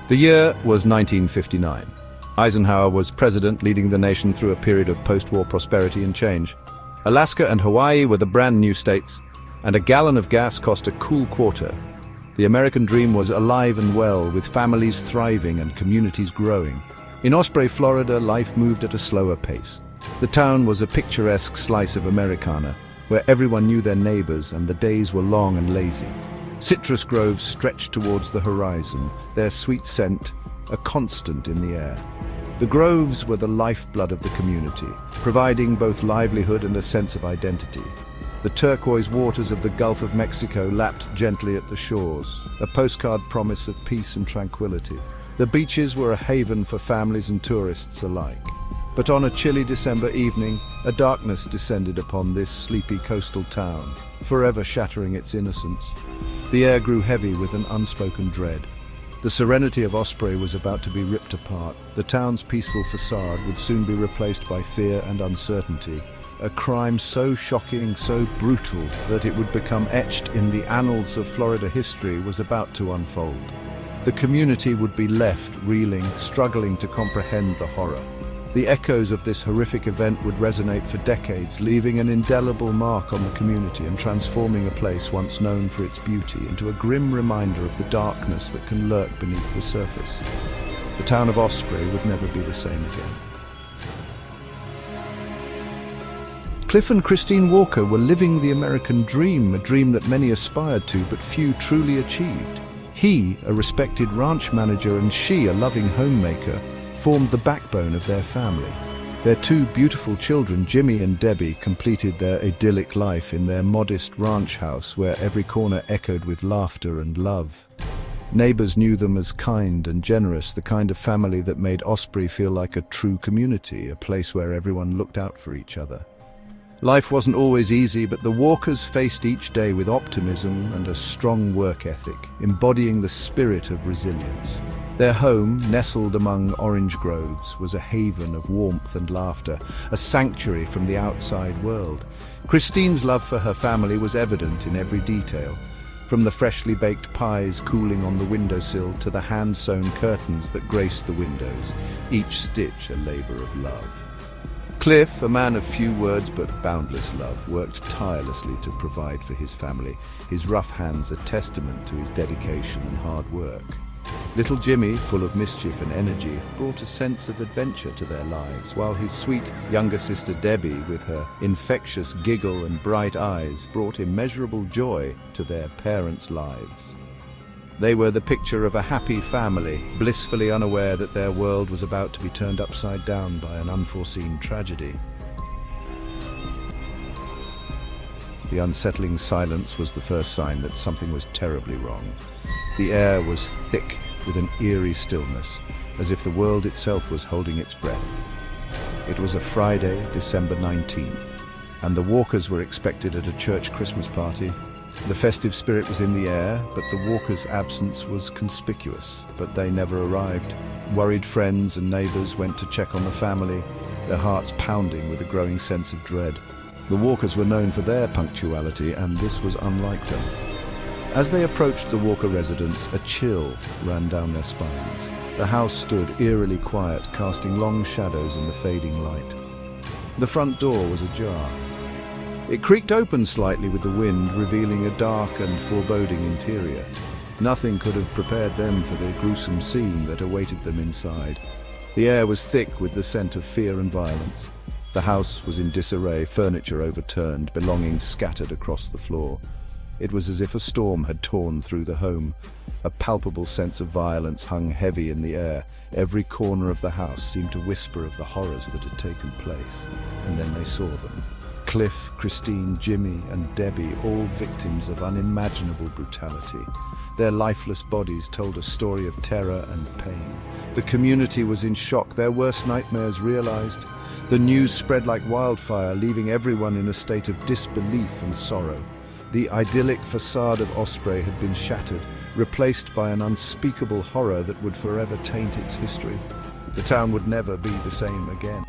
The year was 1959. Eisenhower was president, leading the nation through a period of post-war prosperity and change. Alaska and Hawaii were the brand new states, and a gallon of gas cost a cool quarter. The American dream was alive and well, with families thriving and communities growing. In Osprey, Florida, life moved at a slower pace. The town was a picturesque slice of Americana, where everyone knew their neighbors and the days were long and lazy. Citrus groves stretched towards the horizon, their sweet scent a constant in the air. The groves were the lifeblood of the community, providing both livelihood and a sense of identity. The turquoise waters of the Gulf of Mexico lapped gently at the shores, a postcard promise of peace and tranquility. The beaches were a haven for families and tourists alike. But on a chilly December evening, a darkness descended upon this sleepy coastal town, forever shattering its innocence. The air grew heavy with an unspoken dread. The serenity of Osprey was about to be ripped apart. The town's peaceful facade would soon be replaced by fear and uncertainty. A crime so shocking, so brutal, that it would become etched in the annals of Florida history was about to unfold. The community would be left reeling, struggling to comprehend the horror. The echoes of this horrific event would resonate for decades, leaving an indelible mark on the community and transforming a place once known for its beauty into a grim reminder of the darkness that can lurk beneath the surface. The town of Osprey would never be the same again. Cliff and Christine Walker were living the American dream, a dream that many aspired to but few truly achieved. He, a respected ranch manager, and she, a loving homemaker, formed the backbone of their family. Their two beautiful children, Jimmy and Debbie, completed their idyllic life in their modest ranch house where every corner echoed with laughter and love. Neighbors knew them as kind and generous, the kind of family that made Osprey feel like a true community, a place where everyone looked out for each other. Life wasn't always easy, but the Walkers faced each day with optimism and a strong work ethic, embodying the spirit of resilience. Their home, nestled among orange groves, was a haven of warmth and laughter, a sanctuary from the outside world. Christine's love for her family was evident in every detail, from the freshly baked pies cooling on the windowsill to the hand-sewn curtains that graced the windows, each stitch a labor of love. Cliff, a man of few words but boundless love, worked tirelessly to provide for his family, his rough hands a testament to his dedication and hard work. Little Jimmy, full of mischief and energy, brought a sense of adventure to their lives, while his sweet younger sister Debbie, with her infectious giggle and bright eyes, brought immeasurable joy to their parents' lives. They were the picture of a happy family, blissfully unaware that their world was about to be turned upside down by an unforeseen tragedy. The unsettling silence was the first sign that something was terribly wrong. The air was thick with an eerie stillness, as if the world itself was holding its breath. It was a Friday, December 19th, and the Walkers were expected at a church Christmas party. The festive spirit was in the air, but the Walkers' absence was conspicuous, but they never arrived. Worried friends and neighbors went to check on the family, their hearts pounding with a growing sense of dread. The Walkers were known for their punctuality, and this was unlike them. As they approached the Walker residence, a chill ran down their spines. The house stood eerily quiet, casting long shadows in the fading light. The front door was ajar. It creaked open slightly with the wind, revealing a dark and foreboding interior. Nothing could have prepared them for the gruesome scene that awaited them inside. The air was thick with the scent of fear and violence. The house was in disarray, furniture overturned, belongings scattered across the floor. It was as if a storm had torn through the home. A palpable sense of violence hung heavy in the air. Every corner of the house seemed to whisper of the horrors that had taken place. And then they saw them. Cliff, Christine, Jimmy, and Debbie, all victims of unimaginable brutality. Their lifeless bodies told a story of terror and pain. The community was in shock, their worst nightmares realized. The news spread like wildfire, leaving everyone in a state of disbelief and sorrow. The idyllic facade of Osprey had been shattered, replaced by an unspeakable horror that would forever taint its history. The town would never be the same again.